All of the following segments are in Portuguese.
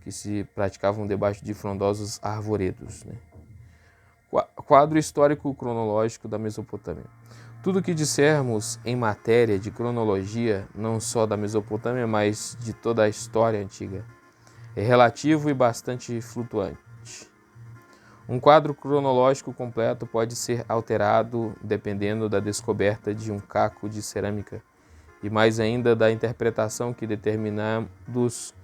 que se praticavam debaixo de frondosos arvoredos, né? Quadro histórico cronológico da Mesopotâmia. Tudo o que dissermos em matéria de cronologia, não só da Mesopotâmia, mas de toda a história antiga, é relativo e bastante flutuante. Um quadro cronológico completo pode ser alterado dependendo da descoberta de um caco de cerâmica e mais ainda da interpretação que determinados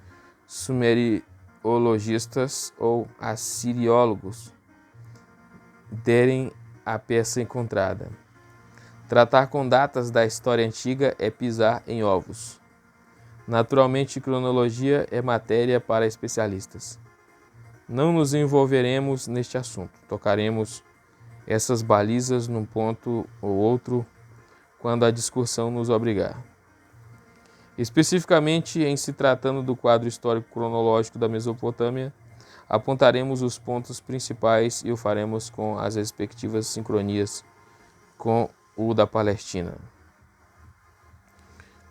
sumeriologistas ou assiriólogos derem à peça encontrada. Tratar com datas da história antiga é pisar em ovos. Naturalmente, cronologia é matéria para especialistas. Não nos envolveremos neste assunto. Tocaremos essas balizas num ponto ou outro quando a discussão nos obrigar. Especificamente, em se tratando do quadro histórico cronológico da Mesopotâmia, apontaremos os pontos principais e o faremos com as respectivas sincronias com o da Palestina.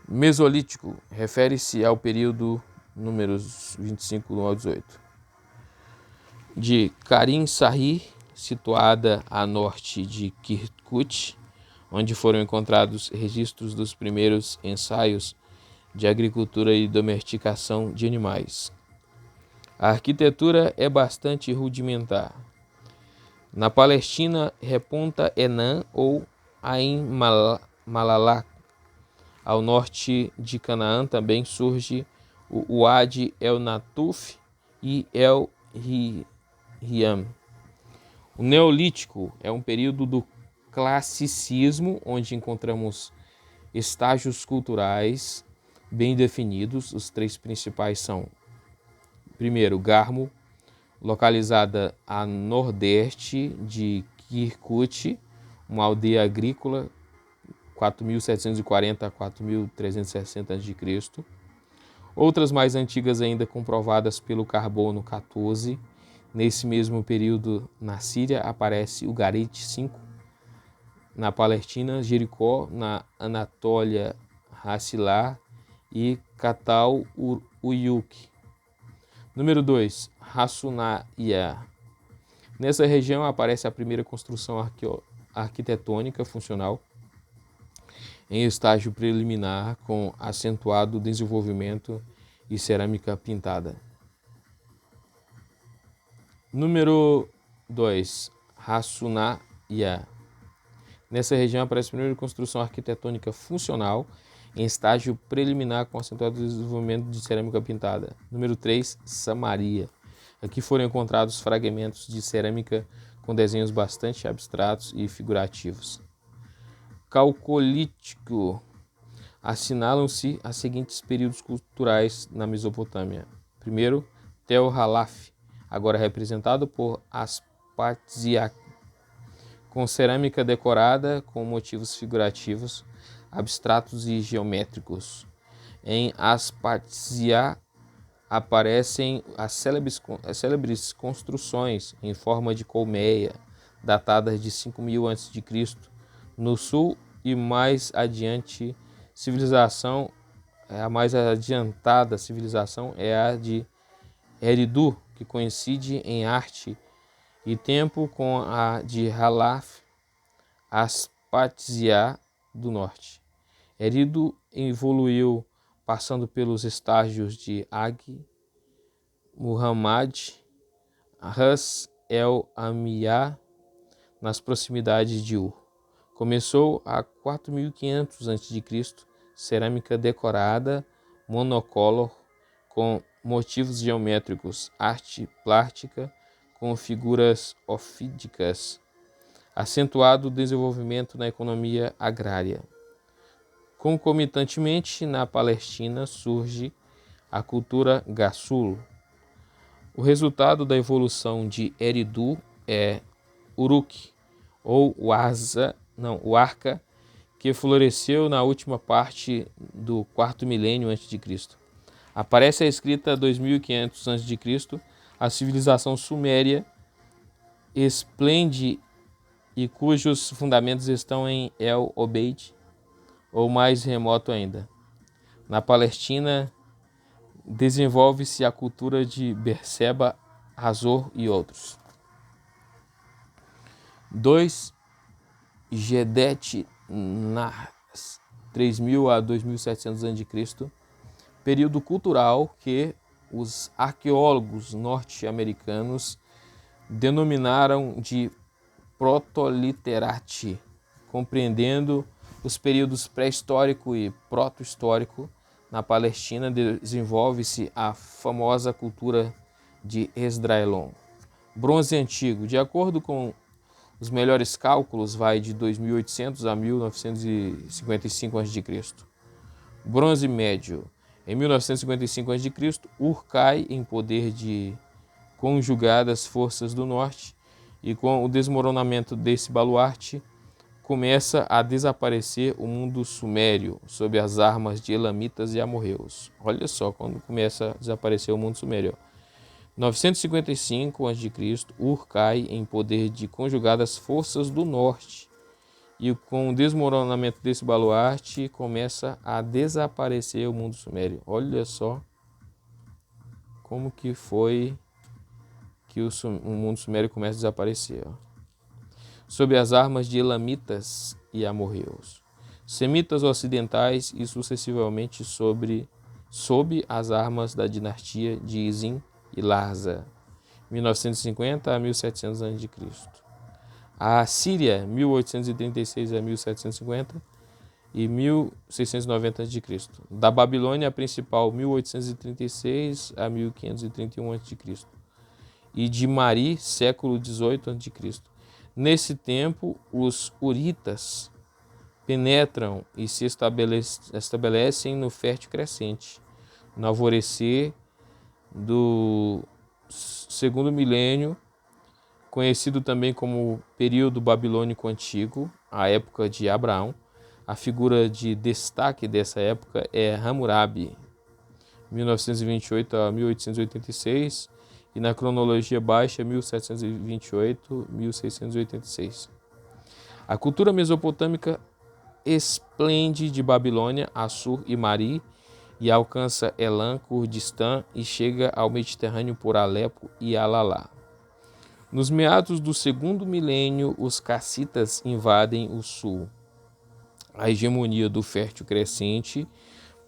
Mesolítico refere-se ao período números 25 ao 18. De Karim Sahir, situada a norte de Kirkuk, onde foram encontrados registros dos primeiros ensaios de agricultura e domesticação de animais. A arquitetura é bastante rudimentar. Na Palestina, reponta Enan ou Ain Malalak. Ao norte de Canaã também surge o Wadi El Natuf e El Riam. O Neolítico é um período do classicismo, onde encontramos estágios culturais bem definidos. Os três principais são: primeiro, Garmo, localizada a nordeste de Kirkuk, uma aldeia agrícola, 4.740 a 4.360 a.C. Outras mais antigas ainda comprovadas pelo carbono 14. Nesse mesmo período, na Síria, aparece o Garit 5. Na Palestina, Jericó, na Anatólia, Hassilar e Catal Uyuk. Número 2, Hassunaya. Nessa região aparece a primeira construção arquitetônica funcional em estágio preliminar com acentuado desenvolvimento e cerâmica pintada. Número 2, Hassunaya. Nessa região aparece a primeira construção arquitetônica funcional em estágio preliminar com acentuado desenvolvimento de cerâmica pintada. Número 3, Samaria. Aqui foram encontrados fragmentos de cerâmica com desenhos bastante abstratos e figurativos. Calcolítico. Assinalam-se os seguintes períodos culturais na Mesopotâmia. Primeiro, Tel Halaf, agora representado por Aspasia, com cerâmica decorada com motivos figurativos, abstratos e geométricos. Em Aspasia aparecem as célebres construções em forma de colmeia, datadas de 5.000 a.C. No sul e mais adiante, a mais adiantada civilização é a de Eridu, que coincide em arte e tempo com a de Halaf, Aspasia do norte. Eridu evoluiu passando pelos estágios de Ag, Muhammad, Ras El Amiyah, nas proximidades de Ur. Começou a 4.500 a.C., cerâmica decorada, monocolor, com motivos geométricos, arte plástica, com figuras ofídicas, acentuado o desenvolvimento na economia agrária. Concomitantemente, na Palestina surge a cultura Gassul. O resultado da evolução de Eridu é Uruk, ou o Arca, que floresceu na última parte do quarto milênio a.C. Aparece a escrita 2500 a.C., a civilização suméria esplende e cujos fundamentos estão em El Obeid, ou mais remoto ainda. Na Palestina, desenvolve-se a cultura de Berseba, Hazor e outros. 2. Gedet Nahs, 3000 a 2700 a.C., período cultural que os arqueólogos norte-americanos denominaram de Protoliterate, compreendendo os períodos pré-histórico e proto-histórico. Na Palestina desenvolve-se a famosa cultura de Esdraelon. Bronze Antigo, de acordo com os melhores cálculos, vai de 2800 a 1955 a.C. Bronze Médio, em 1955 a.C., Ur cai em poder de conjugadas forças do norte, e com o desmoronamento desse baluarte, começa a desaparecer o mundo sumério sob as armas de elamitas e amorreus. Olha só, quando começa a desaparecer o mundo sumério. 955 a.C., Ur cai em poder de conjugadas forças do norte, e com o desmoronamento desse baluarte começa a desaparecer o mundo sumério. Olha só como que foi que o mundo sumério começa a desaparecer. Sob as armas de elamitas e amorreus, semitas ocidentais e sucessivamente sob as armas da dinastia de Izim e Larsa, 1950 a 1700 a.C. A Assíria, 1836 a 1750 e 1690 a.C. Da Babilônia, a principal, 1836 a 1531 a.C. E de Mari, século XVIII a.C. Nesse tempo, os huritas penetram e se estabelecem no fértil crescente, no alvorecer do segundo milênio, conhecido também como período babilônico antigo, a época de Abraão. A figura de destaque dessa época é Hammurabi, 1928 a 1886, e na cronologia baixa, 1728 a 1686. A cultura mesopotâmica esplende de Babilônia, Assur e Mari, e alcança Elam, Kurdistã, e chega ao Mediterrâneo por Alepo e Alalá. Nos meados do segundo milênio, os cassitas invadem o sul. A hegemonia do fértil crescente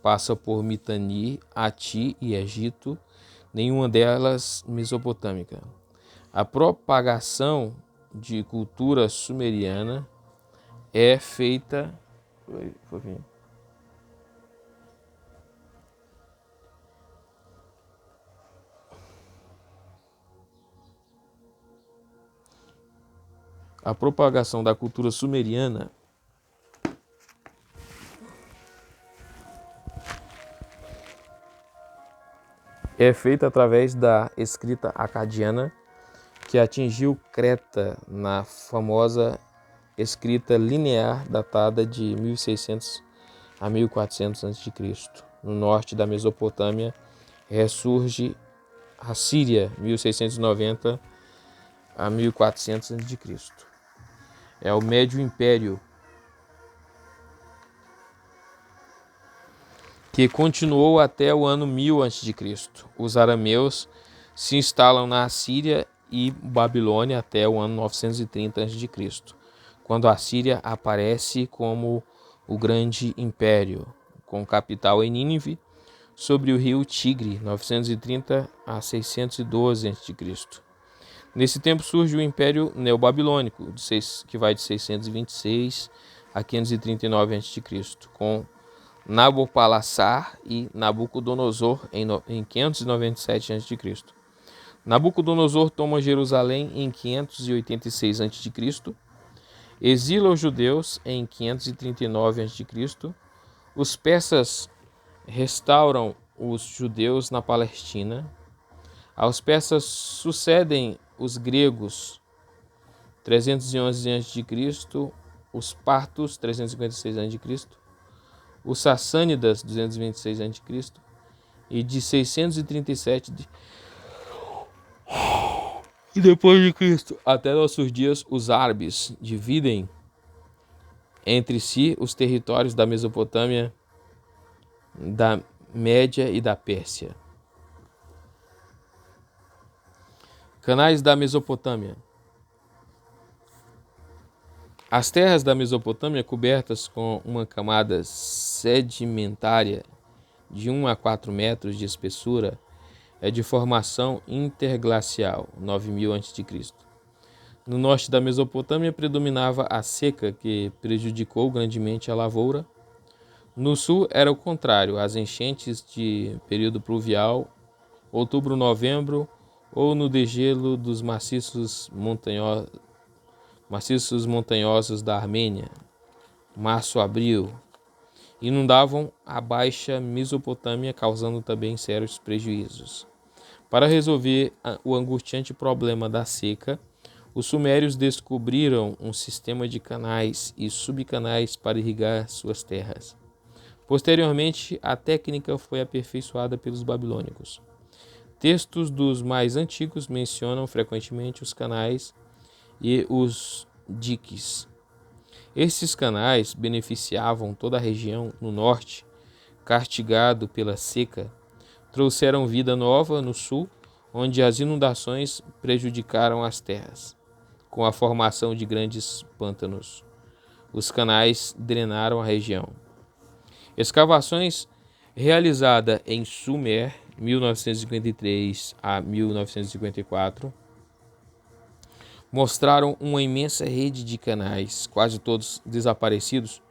passa por Mitanni, Ati e Egito, nenhuma delas mesopotâmica. A propagação de cultura sumeriana é feita... A propagação da cultura sumeriana é feita através da escrita acadiana, que atingiu Creta na famosa escrita linear datada de 1600 a 1400 a.C. No norte da Mesopotâmia ressurge a Síria, 1690 a 1400 a.C. É o Médio Império, que continuou até o ano 1000 a.C. Os arameus se instalam na Assíria e Babilônia até o ano 930 a.C., quando a Síria aparece como o grande império, com capital em Nínive, sobre o rio Tigre, 930 a 612 a.C. Nesse tempo surge o Império Neobabilônico, que vai de 626 a 539 a.C., com Nabopolassar e Nabucodonosor em 597 a.C. Nabucodonosor toma Jerusalém em 586 a.C., exila os judeus em 539 a.C., os persas restauram os judeus na Palestina, aos persas sucedem os gregos, 311 a.C., os partos, 356 a.C., os sassânidas, 226 a.C., e de 637 e depois de Cristo até nossos dias, os árabes dividem entre si os territórios da Mesopotâmia, da Média e da Pérsia. Canais da Mesopotâmia. As terras da Mesopotâmia, cobertas com uma camada sedimentária de 1 a 4 metros de espessura, é de formação interglacial, 9000 a.C. No norte da Mesopotâmia predominava a seca, que prejudicou grandemente a lavoura. No sul era o contrário, as enchentes de período pluvial, outubro-novembro, ou no degelo dos maciços montanhosos da Armênia, março-abril, inundavam a Baixa Mesopotâmia, causando também sérios prejuízos. Para resolver o angustiante problema da seca, os sumérios descobriram um sistema de canais e subcanais para irrigar suas terras. Posteriormente, a técnica foi aperfeiçoada pelos babilônicos. Textos dos mais antigos mencionam frequentemente os canais e os diques. Esses canais beneficiavam toda a região no norte, castigado pela seca, trouxeram vida nova no sul, onde as inundações prejudicaram as terras, com a formação de grandes pântanos. Os canais drenaram a região. Escavações realizadas em Sumer, 1953 a 1954, mostraram uma imensa rede de canais, quase todos desaparecidos,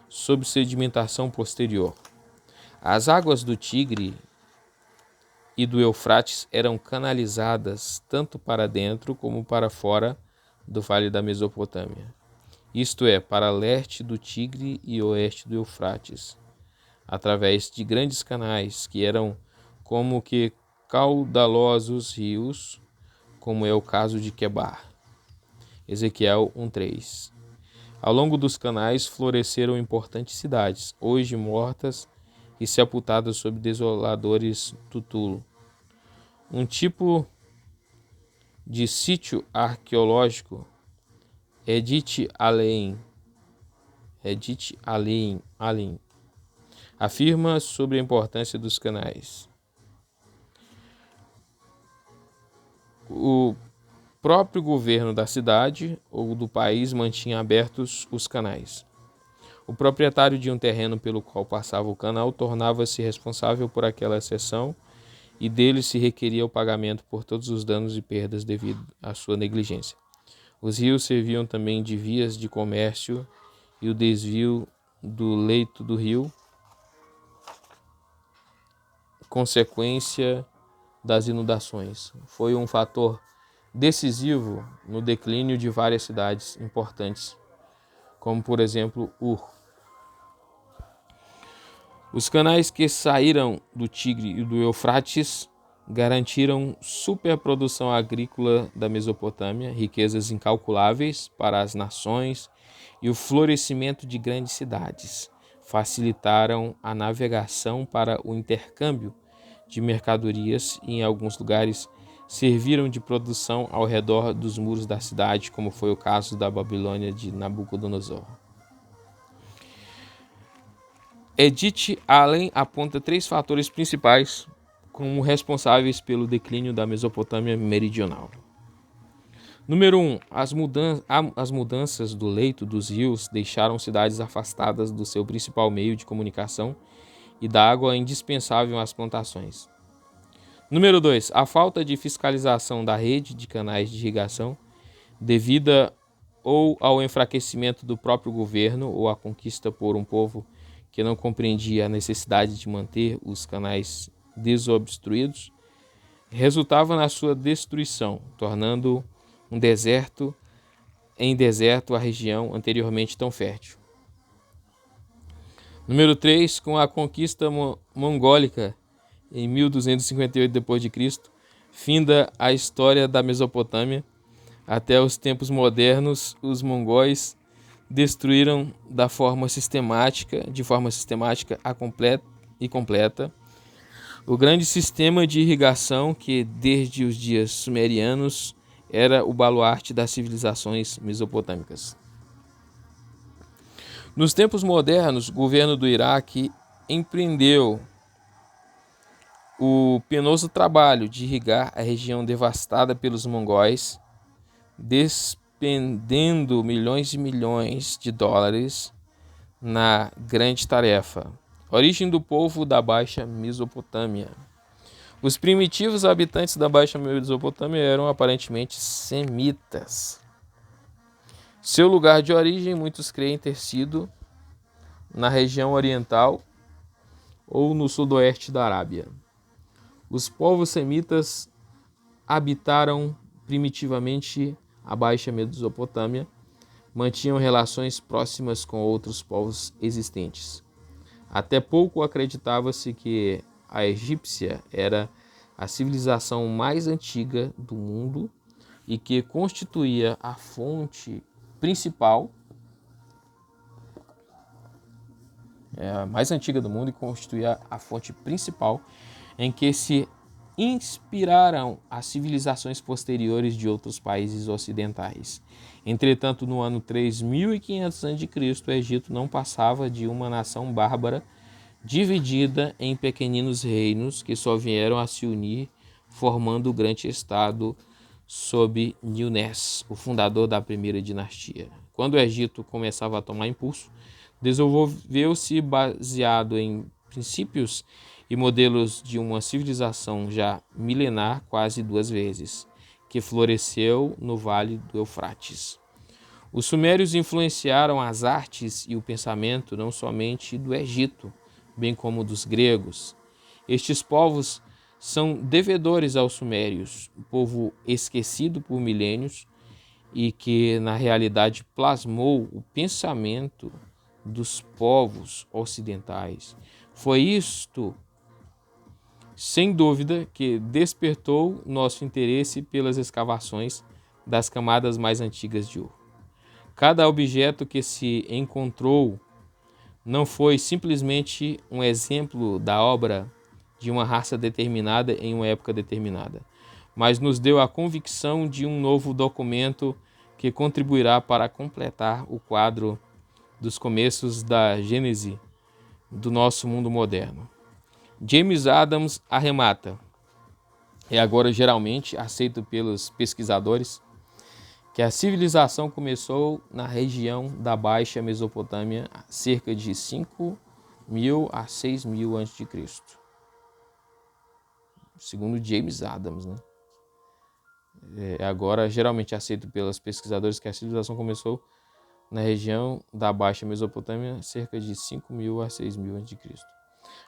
sob sedimentação posterior. As águas do Tigre e do Eufrates eram canalizadas tanto para dentro como para fora do Vale da Mesopotâmia, isto é, para leste do Tigre e oeste do Eufrates, através de grandes canais que eram como que caudalosos rios, como é o caso de Quebar. Ezequiel 1:3. Ao longo dos canais floresceram importantes cidades, hoje mortas e sepultadas sob desoladores tutulo. Um tipo de sítio arqueológico, Edith Allein, afirma sobre a importância dos canais. O próprio governo da cidade ou do país mantinha abertos os canais. O proprietário de um terreno pelo qual passava o canal tornava-se responsável por aquela seção e dele se requeria o pagamento por todos os danos e perdas devido à sua negligência. Os rios serviam também de vias de comércio e o desvio do leito do rio, consequência das inundações, foi um fator decisivo no declínio de várias cidades importantes, como por exemplo Ur. Os canais que saíram do Tigre e do Eufrates garantiram superprodução agrícola da Mesopotâmia, riquezas incalculáveis para as nações e o florescimento de grandes cidades. Facilitaram a navegação para o intercâmbio de mercadorias e, em alguns lugares, serviram de produção ao redor dos muros da cidade, como foi o caso da Babilônia de Nabucodonosor. Edith Allein aponta 3 fatores principais como responsáveis pelo declínio da Mesopotâmia meridional. Número 1. As mudanças do leito dos rios deixaram cidades afastadas do seu principal meio de comunicação e da água indispensável às plantações. Número 2. A falta de fiscalização da rede de canais de irrigação, devida ou ao enfraquecimento do próprio governo ou à conquista por um povo que não compreendia a necessidade de manter os canais desobstruídos, resultava na sua destruição, tornando em deserto a região anteriormente tão fértil. Número 3. Com a conquista mongólica em 1258 d.C., finda a história da Mesopotâmia. Até os tempos modernos, os mongóis destruíram de forma sistemática e completa o grande sistema de irrigação que, desde os dias sumerianos, era o baluarte das civilizações mesopotâmicas. Nos tempos modernos, o governo do Iraque empreendeu o penoso trabalho de irrigar a região devastada pelos mongóis, despendendo milhões e milhões de dólares na grande tarefa. Origem do povo da Baixa Mesopotâmia. Os primitivos habitantes da Baixa Mesopotâmia eram aparentemente semitas. Seu lugar de origem, muitos creem ter sido na região oriental ou no sudoeste da Arábia. Os povos semitas habitaram primitivamente a Baixa Mesopotâmia, mantinham relações próximas com outros povos existentes. Até pouco acreditava-se que a egípcia era a civilização mais antiga do mundo e que constituía a fonte principal, a mais antiga do mundo e constituía a fonte principal em que se inspiraram as civilizações posteriores de outros países ocidentais. Entretanto, no ano 3500 a.C., o Egito não passava de uma nação bárbara dividida em pequeninos reinos que só vieram a se unir, formando o grande estado sob Nilnes, o fundador da primeira dinastia. Quando o Egito começava a tomar impulso, desenvolveu-se baseado em princípios e modelos de uma civilização já milenar quase duas vezes, que floresceu no Vale do Eufrates. Os sumérios influenciaram as artes e o pensamento não somente do Egito, bem como dos gregos. Estes povos são devedores aos sumérios, um povo esquecido por milênios e que, na realidade, plasmou o pensamento dos povos ocidentais. Foi isto, sem dúvida, que despertou nosso interesse pelas escavações das camadas mais antigas de ouro. Cada objeto que se encontrou não foi simplesmente um exemplo da obra de uma raça determinada em uma época determinada, mas nos deu a convicção de um novo documento que contribuirá para completar o quadro dos começos da gênese do nosso mundo moderno. James Adams arremata, é agora geralmente aceito pelos pesquisadores, que a civilização começou na região da Baixa Mesopotâmia cerca de 5.000 a 6.000 a.C. Segundo James Adams, né? É agora geralmente aceito pelos pesquisadores que a civilização começou na região da Baixa Mesopotâmia cerca de 5.000 a 6.000 a.C.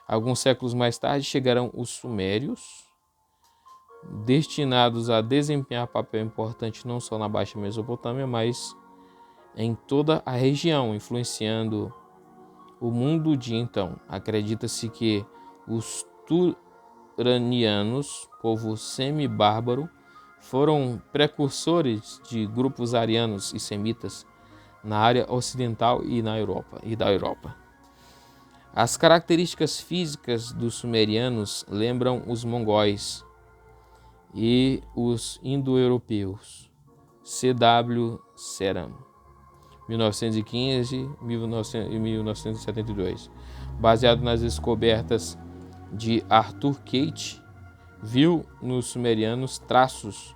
Alguns séculos mais tarde chegaram os sumérios, destinados a desempenhar papel importante não só na Baixa Mesopotâmia, mas em toda a região, influenciando o mundo de então. Acredita-se que os turanianos, povo semi-bárbaro, foram precursores de grupos arianos e semitas na área ocidental e da Europa. As características físicas dos sumerianos lembram os mongóis e os indo-europeus. C.W. Ceram, 1915 e 1972. Baseado nas descobertas de Arthur Kate, viu nos sumerianos traços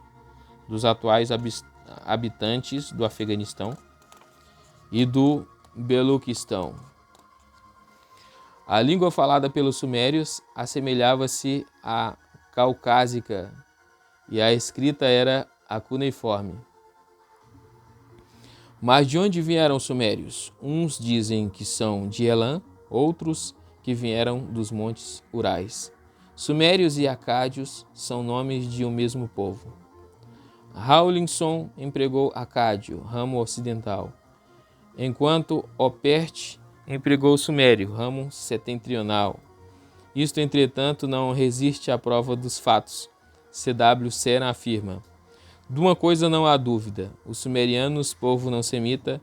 dos atuais habitantes do Afeganistão e do Beluquistão. A língua falada pelos sumérios assemelhava-se à caucásica e a escrita era a cuneiforme. Mas de onde vieram os sumérios? Uns dizem que são de Elam, outros que vieram dos montes Urais. Sumérios e acádios são nomes de um mesmo povo. Rawlinson empregou acádio, ramo ocidental, enquanto Opert empregou sumério, ramo setentrional. Isto, entretanto, não resiste à prova dos fatos. C.W. Ceram afirma: de uma coisa não há dúvida, os sumerianos, povo não semita,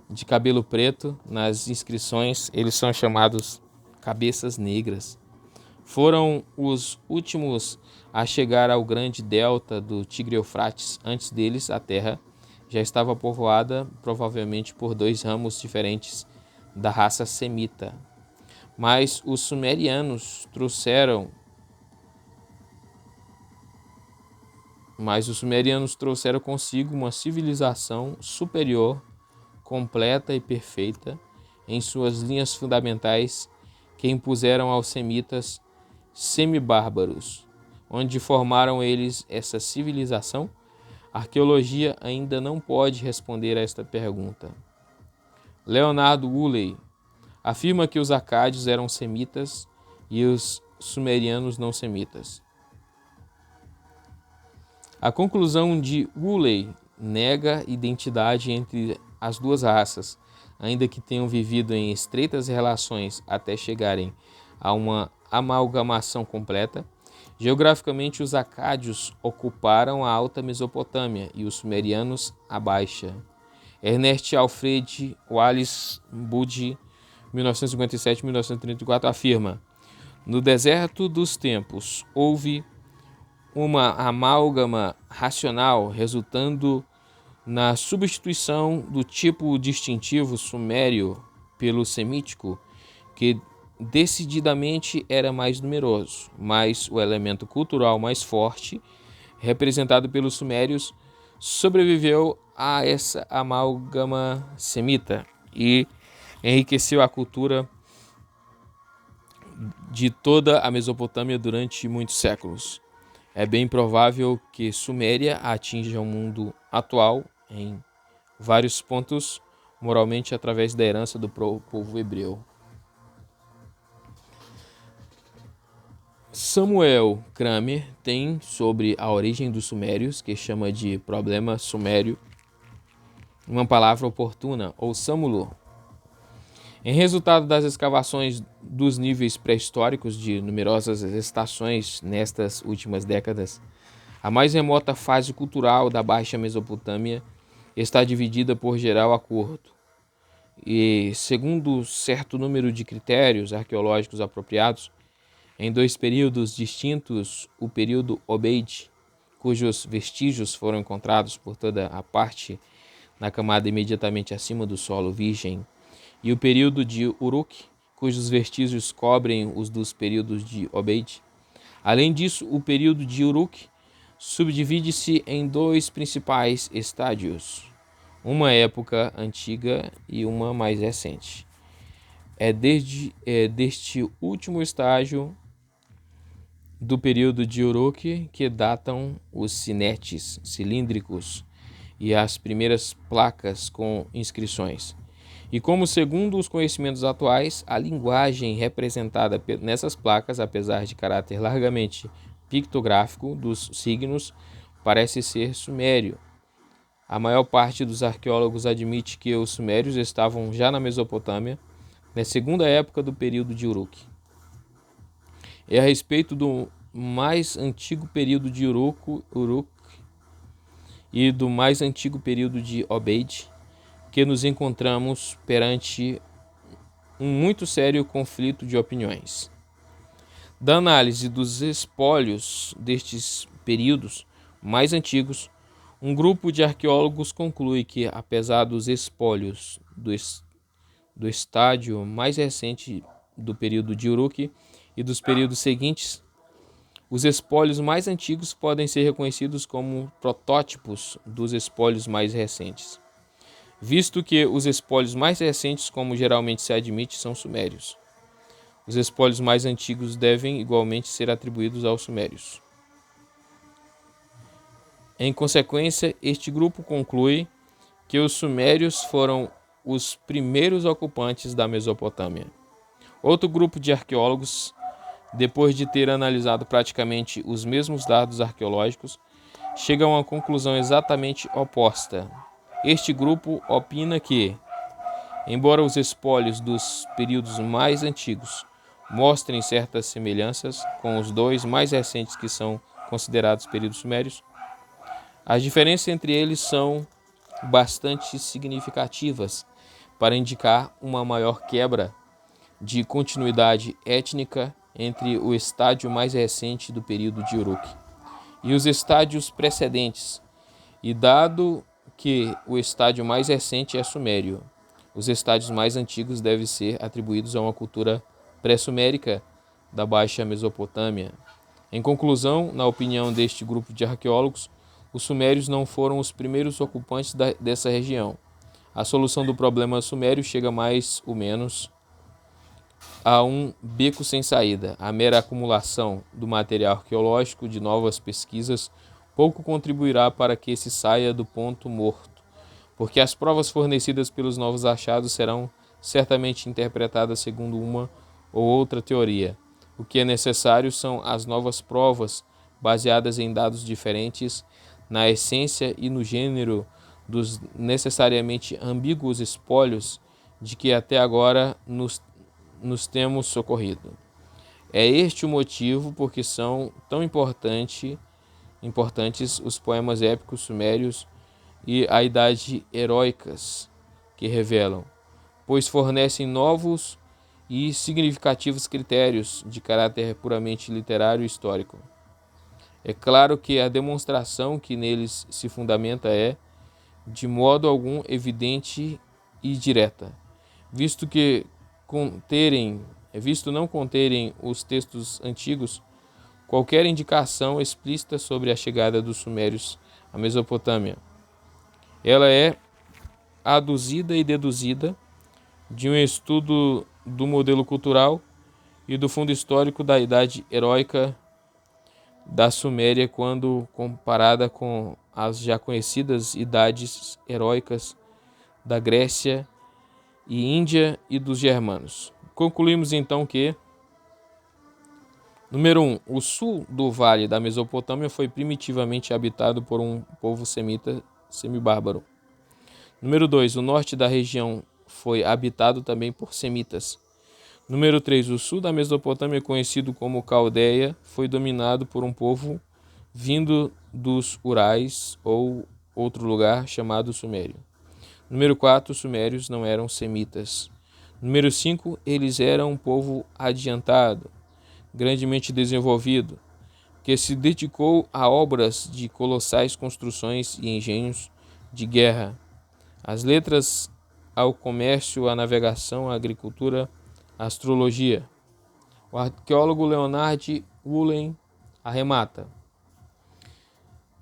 de cabelo preto, nas inscrições eles são chamados cabeças negras. Foram os últimos a chegar ao grande delta do Tigre-Eufrates. Antes deles, a terra já estava povoada, provavelmente por dois ramos diferentes da raça semita. Mas os sumerianos trouxeram Mas os sumerianos trouxeram consigo uma civilização superior, completa e perfeita em suas linhas fundamentais, que impuseram aos semitas semibárbaros. Onde formaram eles essa civilização? A arqueologia ainda não pode responder a esta pergunta. Leonardo Woolley afirma que os acádios eram semitas e os sumerianos não semitas. A conclusão de Woolley nega identidade entre as duas raças, ainda que tenham vivido em estreitas relações até chegarem a uma amalgamação completa. Geograficamente, os acádios ocuparam a Alta Mesopotâmia e os sumerianos a Baixa. Ernest Alfred Wallace Budge, 1957-1934, afirma: no deserto dos tempos houve uma amálgama racional resultando na substituição do tipo distintivo sumério pelo semítico, que decididamente era mais numeroso, mas o elemento cultural mais forte, representado pelos sumérios, sobreviveu a essa amálgama semita e enriqueceu a cultura de toda a Mesopotâmia durante muitos séculos. É bem provável que Suméria atinja o mundo atual em vários pontos, moralmente através da herança do povo hebreu. Samuel Kramer tem sobre a origem dos sumérios, que chama de problema sumério, uma palavra oportuna, ou Samulo. Em resultado das escavações dos níveis pré-históricos de numerosas estações nestas últimas décadas, a mais remota fase cultural da Baixa Mesopotâmia está dividida por geral acordo e, segundo certo número de critérios arqueológicos apropriados, em dois períodos distintos: o período Obeid, cujos vestígios foram encontrados por toda a parte na camada imediatamente acima do solo virgem, e o período de Uruk, cujos vestígios cobrem os dos períodos de Obeid. Além disso, o período de Uruk subdivide-se em dois principais estádios, uma época antiga e uma mais recente. É deste último estágio do período de Uruk que datam os sinetes cilíndricos e as primeiras placas com inscrições. E como, segundo os conhecimentos atuais, a linguagem representada nessas placas, apesar de caráter largamente pictográfico dos signos, parece ser sumério. A maior parte dos arqueólogos admite que os sumérios estavam já na Mesopotâmia, na segunda época do período de Uruk. É a respeito do mais antigo período de Uruk e do mais antigo período de Obeid que nos encontramos perante um muito sério conflito de opiniões. Da análise dos espólios destes períodos mais antigos, um grupo de arqueólogos conclui que, apesar dos espólios do estádio mais recente do período de Uruk e dos períodos seguintes, os espólios mais antigos podem ser reconhecidos como protótipos dos espólios mais recentes, visto que os espólios mais recentes, como geralmente se admite, são sumérios. Os espólios mais antigos devem igualmente ser atribuídos aos sumérios. Em consequência, este grupo conclui que os sumérios foram os primeiros ocupantes da Mesopotâmia. Outro grupo de arqueólogos, depois de ter analisado praticamente os mesmos dados arqueológicos, chega a uma conclusão exatamente oposta. Este grupo opina que, embora os espólios dos períodos mais antigos mostrem certas semelhanças com os dois mais recentes que são considerados períodos sumérios, as diferenças entre eles são bastante significativas para indicar uma maior quebra de continuidade étnica entre o estádio mais recente do período de Uruk e os estádios precedentes, e dado que o estádio mais recente é sumério, os estádios mais antigos devem ser atribuídos a uma cultura pré-sumérica da Baixa Mesopotâmia. Em conclusão, na opinião deste grupo de arqueólogos, os sumérios não foram os primeiros ocupantes dessa região. A solução do problema sumério chega mais ou menos a um beco sem saída. A mera acumulação do material arqueológico de novas pesquisas pouco contribuirá para que se saia do ponto morto, porque as provas fornecidas pelos novos achados serão certamente interpretadas segundo uma ou outra teoria. O que é necessário são as novas provas, baseadas em dados diferentes, na essência e no gênero dos necessariamente ambíguos espólios de que até agora nos temos socorrido. É este o motivo porque são tão importantes os poemas épicos sumérios e a idade heróicas que revelam, pois fornecem novos e significativos critérios de caráter puramente literário e histórico. É claro que a demonstração que neles se fundamenta é, de modo algum, evidente e direta, visto não conterem os textos antigos qualquer indicação explícita sobre a chegada dos sumérios à Mesopotâmia. Ela é aduzida e deduzida de um estudo do modelo cultural e do fundo histórico da idade heróica da Suméria quando comparada com as já conhecidas idades heróicas da Grécia e Índia e dos germanos. Concluímos então que, número 1, o sul do vale da Mesopotâmia foi primitivamente habitado por um povo semita semibárbaro. Número 2, o norte da região foi habitado também por semitas. Número 3, o sul da Mesopotâmia, conhecido como Caldeia, foi dominado por um povo vindo dos Urais ou outro lugar chamado Sumério. Número 4, os sumérios não eram semitas. Número 5, eles eram um povo adiantado, grandemente desenvolvido, que se dedicou a obras de colossais construções e engenhos de guerra, às letras, ao comércio, à navegação, à agricultura, à astrologia. O arqueólogo Leonard Woolen arremata: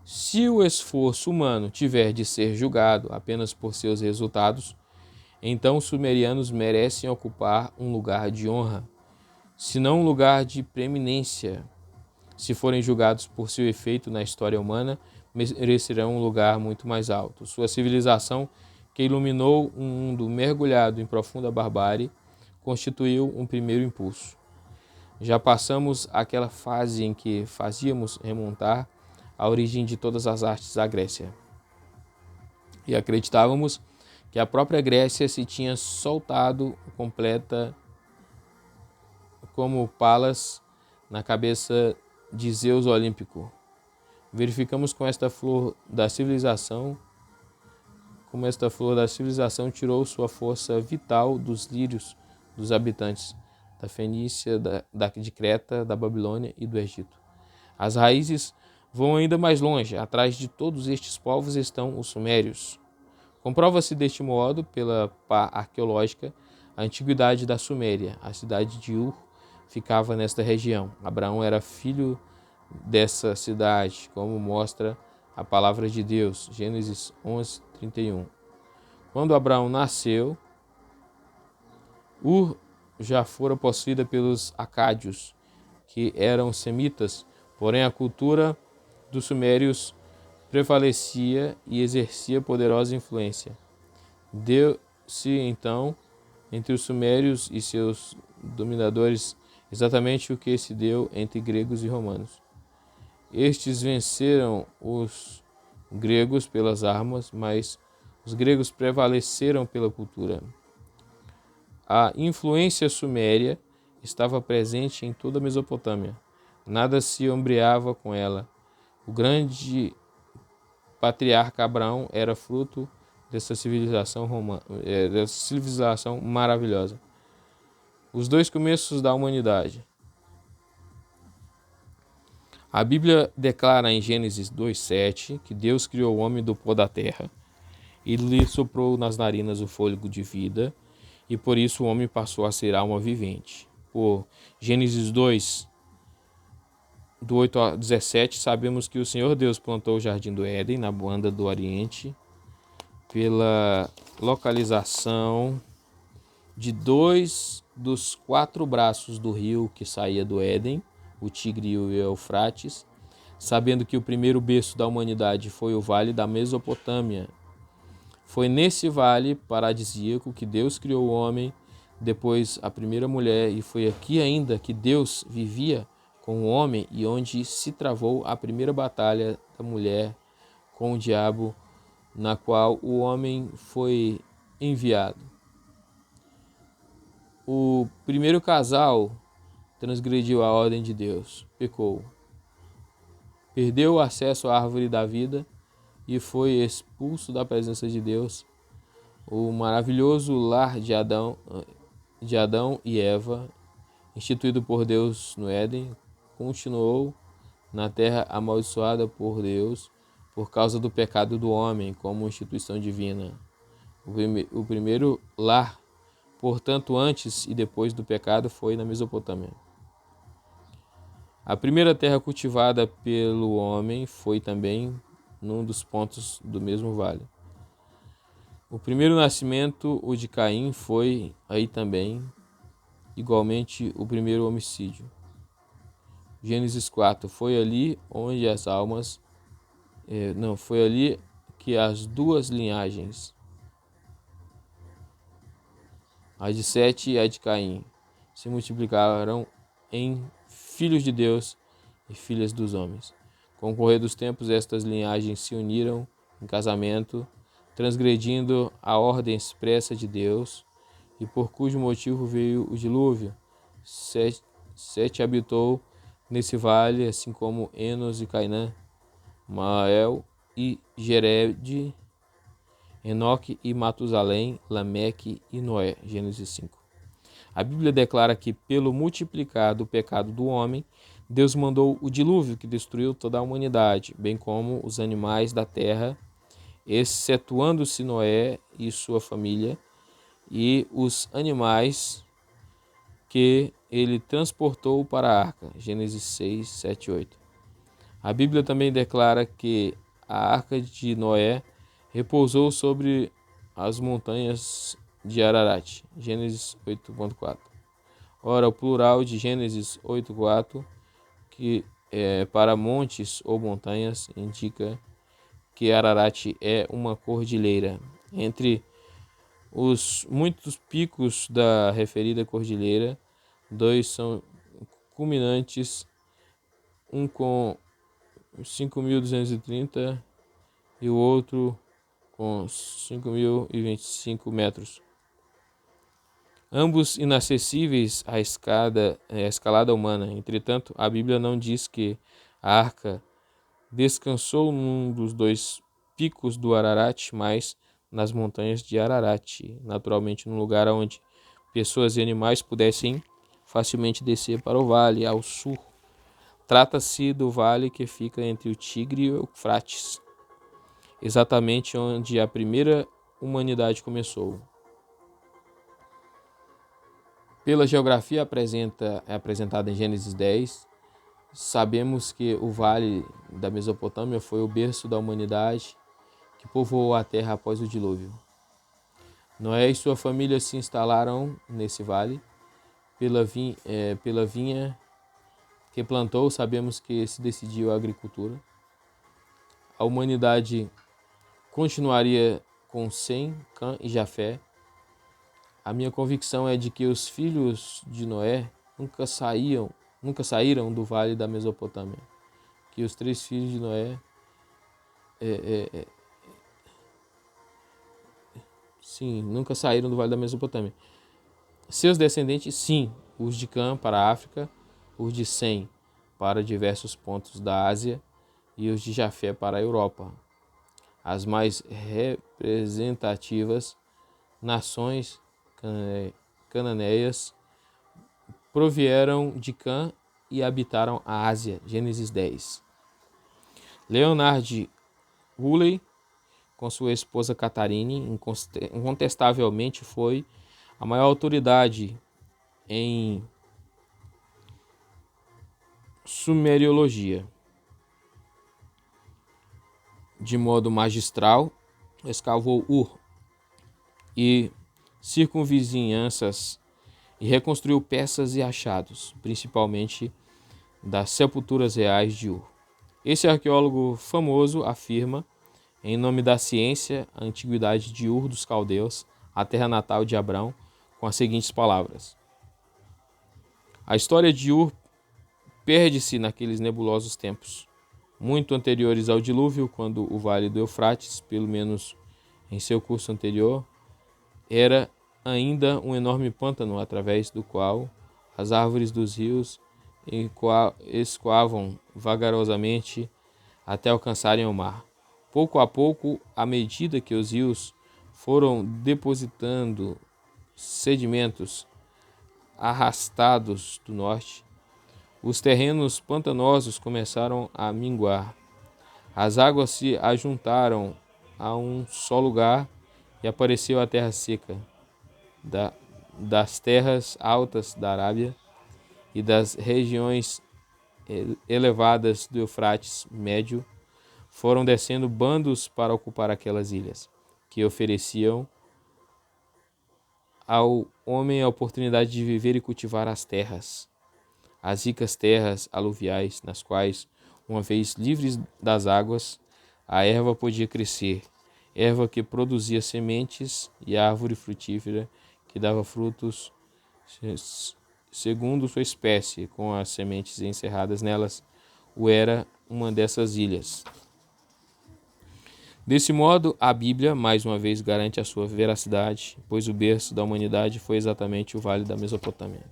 se o esforço humano tiver de ser julgado apenas por seus resultados, então os sumerianos merecem ocupar um lugar de honra, se não um lugar de preeminência. Se forem julgados por seu efeito na história humana, merecerão um lugar muito mais alto. Sua civilização, que iluminou um mundo mergulhado em profunda barbárie, constituiu um primeiro impulso. Já passamos aquela fase em que fazíamos remontar a origem de todas as artes à Grécia. E acreditávamos que a própria Grécia se tinha soltado completa como Palas na cabeça de Zeus Olímpico. Verificamos como esta flor da civilização tirou sua força vital dos lírios dos habitantes da Fenícia, de Creta, da Babilônia e do Egito. As raízes vão ainda mais longe. Atrás de todos estes povos estão os sumérios. Comprova-se deste modo, pela pá arqueológica, a antiguidade da Suméria. A cidade de Ur ficava nesta região. Abraão era filho dessa cidade, como mostra a palavra de Deus, Gênesis 11:31. Quando Abraão nasceu, Ur já fora possuída pelos acádios, que eram semitas, porém a cultura dos sumérios prevalecia e exercia poderosa influência. Deu-se então entre os sumérios e seus dominadores exatamente o que se deu entre gregos e romanos. Estes venceram os gregos pelas armas, mas os gregos prevaleceram pela cultura. A influência suméria estava presente em toda a Mesopotâmia. Nada se ombreava com ela. O grande patriarca Abraão era fruto dessa civilização maravilhosa. Os dois começos da humanidade. A Bíblia declara em Gênesis 2:7 que Deus criou o homem do pó da terra e lhe soprou nas narinas o fôlego de vida, e por isso o homem passou a ser alma vivente. Por Gênesis 2, do 8 a 17, sabemos que o Senhor Deus plantou o Jardim do Éden na banda do Oriente, pela localização de 2 dos 4 braços do rio que saía do Éden, o Tigre e o Eufrates, sabendo que o primeiro berço da humanidade foi o vale da Mesopotâmia. Foi nesse vale paradisíaco que Deus criou o homem, depois a primeira mulher, e foi aqui ainda que Deus vivia com o homem e onde se travou a primeira batalha da mulher com o diabo, na qual o homem foi enviado. O primeiro casal transgrediu a ordem de Deus, pecou, perdeu o acesso à árvore da vida e foi expulso da presença de Deus. O maravilhoso lar de Adão e Eva, instituído por Deus no Éden, continuou na terra amaldiçoada por Deus por causa do pecado do homem como instituição divina. O primeiro lar, portanto, antes e depois do pecado, foi na Mesopotâmia. A primeira terra cultivada pelo homem foi também num dos pontos do mesmo vale. O primeiro nascimento, o de Caim, foi aí também, igualmente, o primeiro homicídio. Gênesis 4, foi ali onde as almas, foi ali que as duas linhagens, a de Sete e a de Caim, se multiplicaram em filhos de Deus e filhas dos homens. Com o correr dos tempos, estas linhagens se uniram em casamento, transgredindo a ordem expressa de Deus, e por cujo motivo veio o dilúvio. Sete habitou nesse vale, assim como Enos e Cainã, Mael e Jered, Enoque e Matusalém, Lameque e Noé. Gênesis 5. A Bíblia declara que, pelo multiplicar do pecado do homem, Deus mandou o dilúvio que destruiu toda a humanidade, bem como os animais da terra, excetuando-se Noé e sua família, e os animais que ele transportou para a arca. Gênesis 6, 7 e 8. A Bíblia também declara que a arca de Noé repousou sobre as montanhas de Ararat. Gênesis 8.4. Ora, o plural de Gênesis 8.4, que para montes ou montanhas, indica que Ararat é uma cordilheira. Entre os muitos picos da referida cordilheira, 2 são culminantes, um com 5.230 e o outro com 5.025 metros. Ambos inacessíveis à escalada humana. Entretanto, a Bíblia não diz que a arca descansou num dos 2 picos do Ararat, mas nas montanhas de Ararat, naturalmente num lugar onde pessoas e animais pudessem facilmente descer para o vale ao sul. Trata-se do vale que fica entre o Tigre e o Eufrates, exatamente onde a primeira humanidade começou. Pela geografia apresentada em Gênesis 10, sabemos que o vale da Mesopotâmia foi o berço da humanidade que povoou a terra após o dilúvio. Noé e sua família se instalaram nesse vale. Pela vinha que plantou, sabemos que se decidiu a agricultura. A humanidade continuaria com Sem, Cã e Jafé. A minha convicção é de que os filhos de Noé nunca saíram do vale da Mesopotâmia. Que os 3 filhos de Noé nunca saíram do vale da Mesopotâmia. Seus descendentes, sim, os de Cã para a África, os de Sem para diversos pontos da Ásia e os de Jafé para a Europa. As mais representativas nações cananeias provieram de Cã e habitaram a Ásia. Gênesis 10. Leonard Woolley, com sua esposa Catarine, incontestavelmente foi a maior autoridade em Sumeriologia. De modo magistral, escavou Ur e circunvizinhanças e reconstruiu peças e achados, principalmente das sepulturas reais de Ur. Esse arqueólogo famoso afirma, em nome da ciência, a antiguidade de Ur dos Caldeus, a terra natal de Abrão, com as seguintes palavras: a história de Ur perde-se naqueles nebulosos tempos, muito anteriores ao dilúvio, quando o vale do Eufrates, pelo menos em seu curso anterior, era ainda um enorme pântano através do qual as árvores dos rios escoavam vagarosamente até alcançarem o mar. Pouco a pouco, à medida que os rios foram depositando sedimentos arrastados do norte, os terrenos pantanosos começaram a minguar. As águas se ajuntaram a um só lugar e apareceu a terra seca. Das terras altas da Arábia e das regiões elevadas do Eufrates Médio foram descendo bandos para ocupar aquelas ilhas, que ofereciam ao homem a oportunidade de viver e cultivar as terras, as ricas terras aluviais, nas quais, uma vez livres das águas, a erva podia crescer, erva que produzia sementes e árvore frutífera que dava frutos segundo sua espécie, com as sementes encerradas nelas. O era uma dessas ilhas. Desse modo, a Bíblia, mais uma vez, garante a sua veracidade, pois o berço da humanidade foi exatamente o Vale da Mesopotâmia.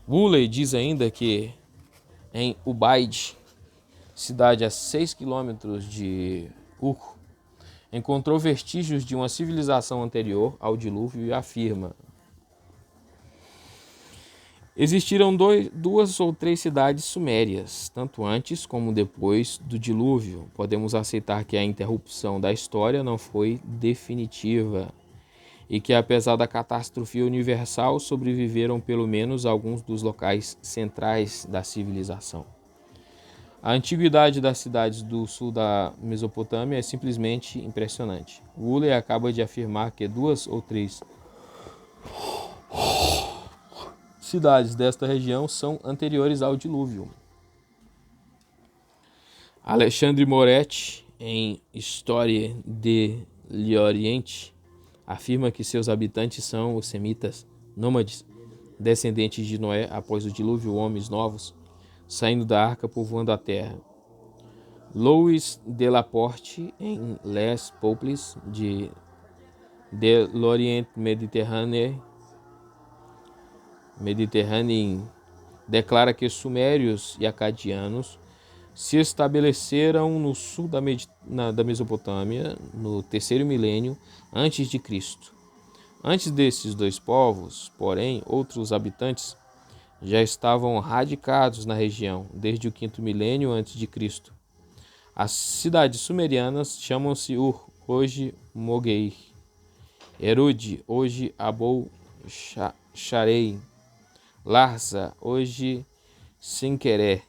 Woolley diz ainda que em Ubaid, cidade a 6 quilômetros de Ur, encontrou vestígios de uma civilização anterior ao dilúvio e afirma: existiram duas ou três cidades sumérias, tanto antes como depois do dilúvio. Podemos aceitar que a interrupção da história não foi definitiva e que, apesar da catástrofe universal, sobreviveram pelo menos alguns dos locais centrais da civilização. A antiguidade das cidades do sul da Mesopotâmia é simplesmente impressionante. Woolley acaba de afirmar que 2 ou 3 cidades desta região são anteriores ao dilúvio. Alexandre Moretti, em Histoire de l'Orient, afirma que seus habitantes são os semitas, nômades, descendentes de Noé após o dilúvio, homens novos, saindo da arca, povoando a terra. Louis Delaporte, em Les Peuples de l'Orient Méditerranée, declara que sumérios e acadianos se estabeleceram no sul da Mesopotâmia no terceiro milênio antes de Cristo. Antes desses dois povos, porém, outros habitantes já estavam radicados na região desde o quinto milênio antes de Cristo. As cidades sumerianas chamam-se Ur, hoje Moguer, Erud, hoje Abou Sharei, Larsa, hoje Senqueré,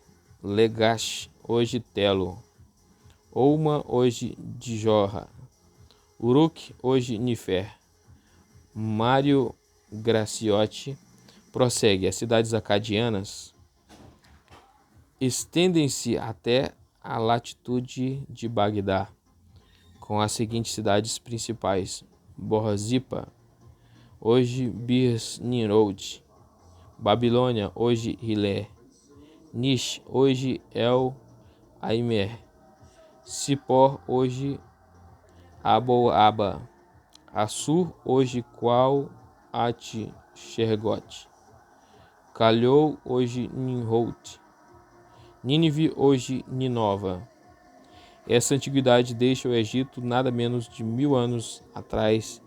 Legash, hoje Telo, Ouma, hoje Dijorra, Uruk, hoje Nifer. Mário Graciotti prossegue: as cidades acadianas estendem-se até a latitude de Bagdá, com as seguintes cidades principais: Borzippa, hoje Bir-Nimrod, Babilônia, hoje Hilé, Nish, hoje El-Aimer, Sipor, hoje Abou-Aba, Assur, hoje Qual-at-Shergot, Calhou, hoje Nimrod, Nínive, hoje Ninova. Essa antiguidade deixa o Egito nada menos de 1000 anos atrás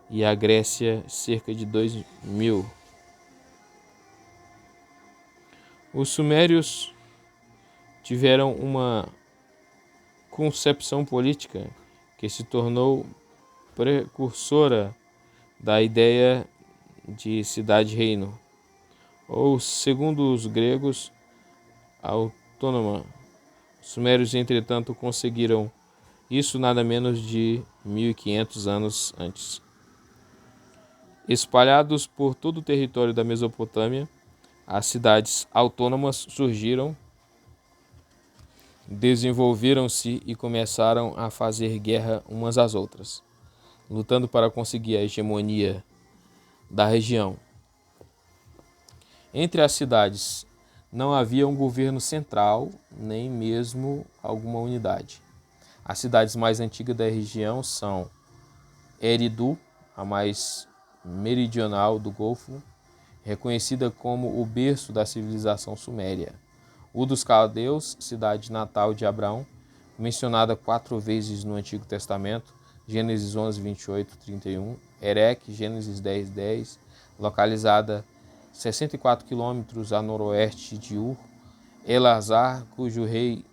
e a Grécia cerca de 2000. Os sumérios tiveram uma concepção política que se tornou precursora da ideia de cidade-reino, ou, segundo os gregos, autônoma. Os sumérios, entretanto, conseguiram isso nada menos de 1500 anos antes. Espalhados por todo o território da Mesopotâmia, as cidades autônomas surgiram, desenvolveram-se e começaram a fazer guerra umas às outras, lutando para conseguir a hegemonia da região. Entre as cidades não havia um governo central, nem mesmo alguma unidade. As cidades mais antigas da região são Eridu, a mais meridional do Golfo, reconhecida como o berço da civilização suméria. Ur dos Caldeus, cidade natal de Abraão, mencionada 4 vezes no Antigo Testamento, Gênesis 11, 28, 31. Erech, Gênesis 10, 10, localizada 64 quilômetros a noroeste de Ur. Elazar, cujo rei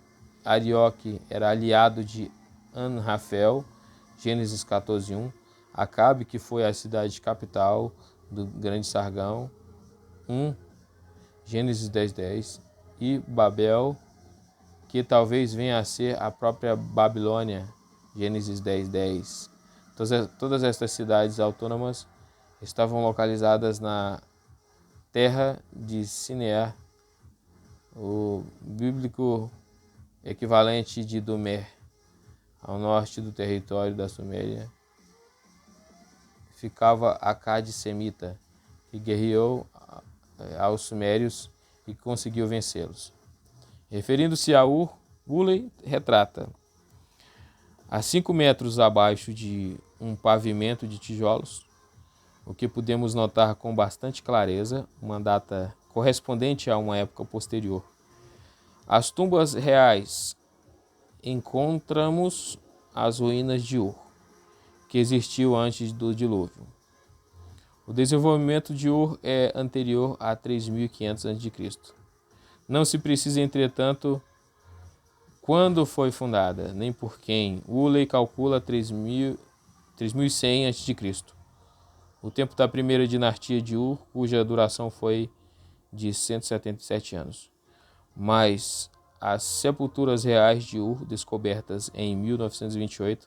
Arioque era aliado de Anrafel, Gênesis 14, 1. Acabe, que foi a cidade capital do grande Sargão, 1, Gênesis 10, 10. E Babel, que talvez venha a ser a própria Babilônia, Gênesis 10, 10. Todas estas cidades autônomas estavam localizadas na terra de Sinear, o bíblico equivalente de Dumer, ao norte do território da Suméria. Ficava Acade Semita, que guerreou aos sumérios e conseguiu vencê-los. Referindo-se a Ur, Uley retrata: a 5 metros abaixo de um pavimento de tijolos, o que podemos notar com bastante clareza, uma data correspondente a uma época posterior. As tumbas reais, encontramos as ruínas de Ur, que existiu antes do dilúvio. O desenvolvimento de Ur é anterior a 3.500 a.C. Não se precisa, entretanto, quando foi fundada, nem por quem. Uley calcula 3.100 a.C., o tempo da primeira dinastia de Ur, cuja duração foi de 177 anos. Mas as sepulturas reais de Ur, descobertas em 1928,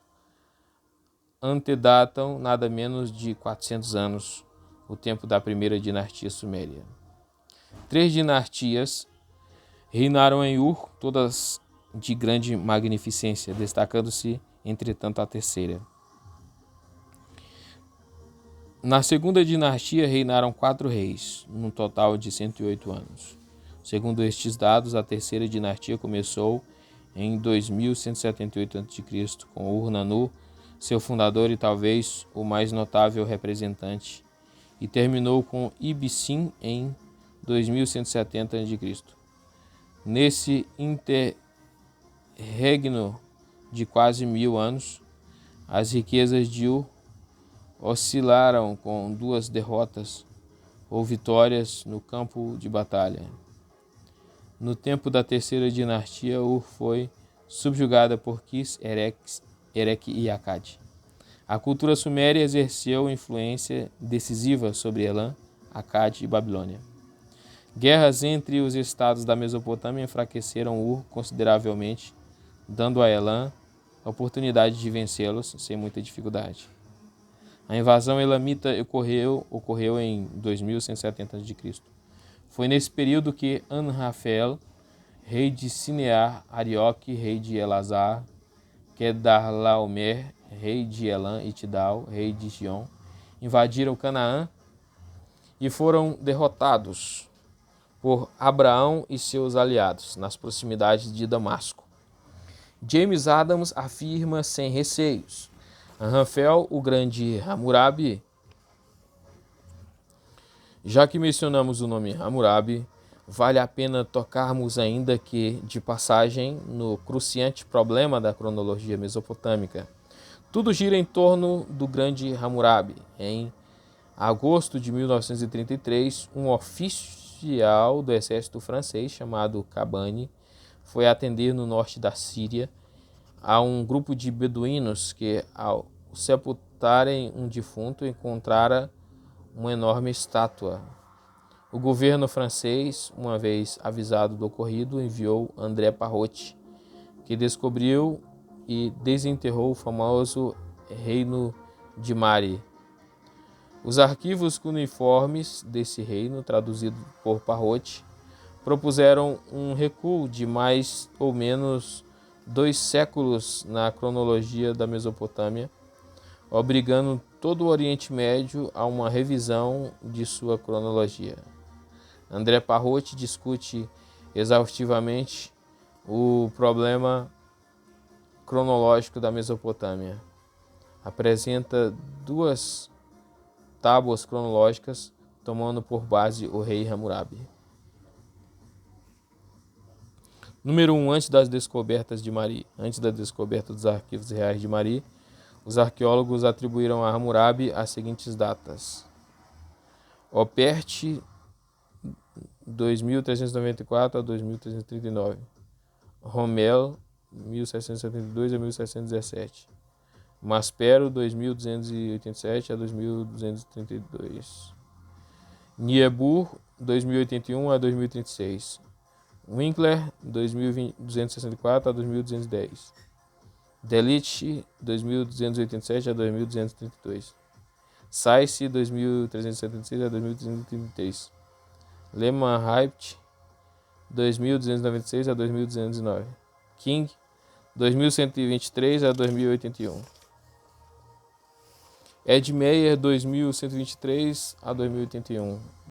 antedatam nada menos de 400 anos, o tempo da primeira dinastia suméria. 3 dinastias reinaram em Ur, todas de grande magnificência, destacando-se, entretanto, a terceira. Na segunda dinastia reinaram 4 reis, num total de 108 anos. Segundo estes dados, a terceira dinastia começou em 2178 a.C., com Ur-Nanu, seu fundador e talvez o mais notável representante, e terminou com Ibbi-Sim em 2170 a.C. Nesse interregno de quase 1000 anos, as riquezas de Ur oscilaram com 2 derrotas ou vitórias no campo de batalha. No tempo da terceira dinastia, Ur foi subjugada por Kis, Erech e Akkad. A cultura suméria exerceu influência decisiva sobre Elam, Akkad e Babilônia. Guerras entre os estados da Mesopotâmia enfraqueceram Ur consideravelmente, dando a Elam a oportunidade de vencê-los sem muita dificuldade. A invasão elamita ocorreu em 2170 a.C. Foi nesse período que Anrafel, rei de Sinear, Arioque, rei de Elazar, Kedorlaomer, rei de Elam, e Tidal, rei de Gion, invadiram Canaã e foram derrotados por Abraão e seus aliados nas proximidades de Damasco. James Adams afirma sem receios: Anrafel, o grande Hammurabi. Já que mencionamos o nome Hammurabi, vale a pena tocarmos ainda que, de passagem, no cruciante problema da cronologia mesopotâmica. Tudo gira em torno do grande Hammurabi. Em agosto de 1933, um oficial do exército francês, chamado Kabani, foi atender no norte da Síria a um grupo de beduínos que, ao sepultarem um defunto, encontrara uma enorme estátua. O governo francês, uma vez avisado do ocorrido, enviou André Parrot, que descobriu e desenterrou o famoso Reino de Mari. Os arquivos cuneiformes desse reino, traduzido por Parrot, propuseram um recuo de mais ou menos 2 séculos na cronologia da Mesopotâmia, obrigando todo o Oriente Médio a uma revisão de sua cronologia. André Parrot discute exaustivamente o problema cronológico da Mesopotâmia. Apresenta 2 tábuas cronológicas, tomando por base o rei Hammurabi. Número 1. Antes das descobertas de Mari. Antes da descoberta dos arquivos reais de Mari, os arqueólogos atribuíram a Hammurabi as seguintes datas: Operte, 2394 a 2339. Rommel, 1772 a 1717. Maspero, 2287 a 2232. Niebuhr, 2081 a 2036. Winkler, 2264 a 2210. Delitzsch, 2287 a 2232. Sayce, 2376 a 2333. Lehmann-Haidt, 2296 a 2209. King, 2123 a 2081. Ed Meyer, 2123 a 2081.